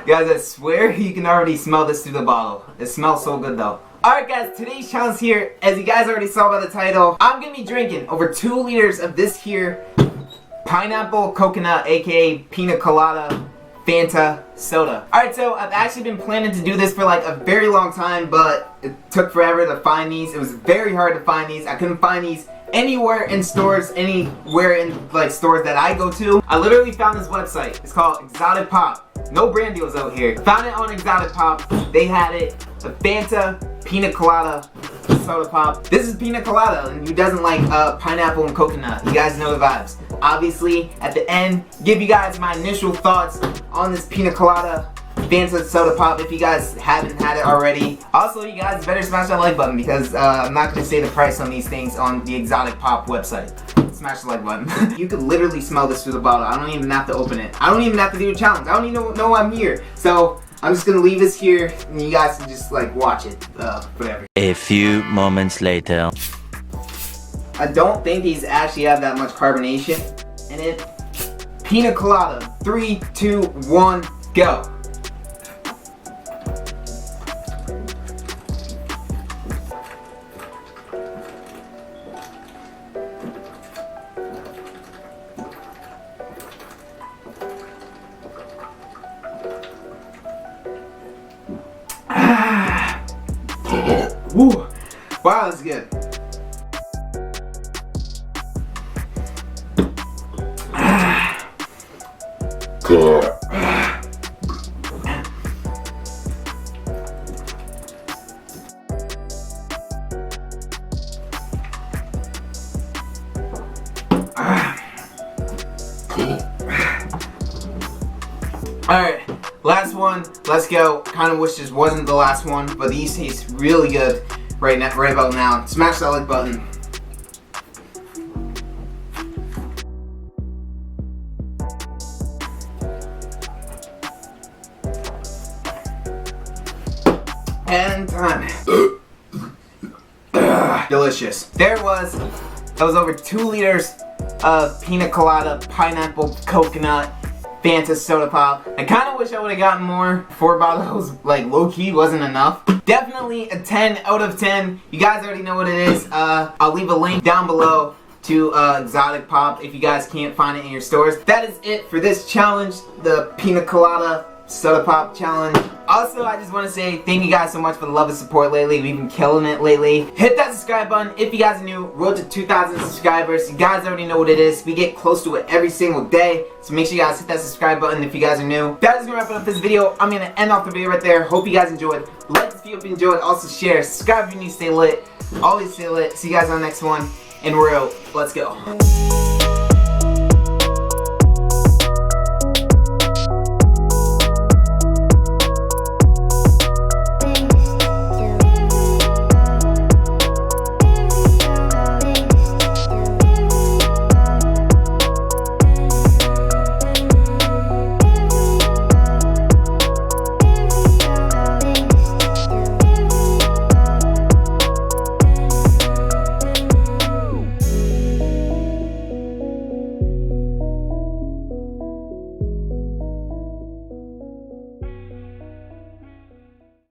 Guys, I swear you can already smell this through the bottle. It smells so good though. Alright guys, today's challenge here, as you guys already saw by the title, I'm gonna be drinking over 2 liters of this here pineapple coconut, aka Piña Colada Fanta soda. Alright, so I've actually been planning to do this for like a very long time, but it took forever to find these. It was very hard to find these. I couldn't find these anywhere in stores, anywhere in like stores that I go to. I literally found this website. It's called Exotic Pop. No brand deals out here. Found it on Exotic Pop. They had it. The Fanta Piña Colada soda pop. This is Piña Colada, and who doesn't like pineapple and coconut? You guys know the vibes. Obviously, at the end, give you guys my initial thoughts on this Piña Colada Fanta soda pop if you guys haven't had it already. Also, you guys better smash that like button because I'm not going to say the price on these things on the Exotic Pop website. Smash the like button. You could literally smell this through the bottle. I don't even have to open it. I don't even have to do a challenge. I don't even know I'm here. So I'm just gonna leave this here and you guys can just like watch it. Whatever. A few moments later. I don't think these actually have that much carbonation in it. Piña Colada. 3, 2, 1, go. Woo. Wow, that's good. Alright, last one, let's go. Kinda wish this wasn't the last one, but these taste really good right about now. Smash that like button. And time. Delicious. There it was. That was over 2 liters of Piña Colada pineapple coconut Fanta soda pop. I kind of wish I would have gotten more. 4 bottles, like low-key, wasn't enough. Definitely a 10 out of 10. You guys already know what it is. I'll leave a link down below to Exotic Pop if you guys can't find it in your stores. That is it for this challenge, the Piña Colada soda pop challenge. Also, I just want to say thank you guys so much for the love and support lately. We've been killing it lately. Hit that subscribe button if you guys are new. Road to 2,000 subscribers. You guys already know what it is. We get close to it every single day. So make sure you guys hit that subscribe button if you guys are new. That is going to wrap up this video. I'm going to end off the video right there. Hope you guys enjoyed. Like this video if you enjoyed. Also share. Subscribe if you need to stay lit. Always stay lit. See you guys on the next one. And we're out. Let's go.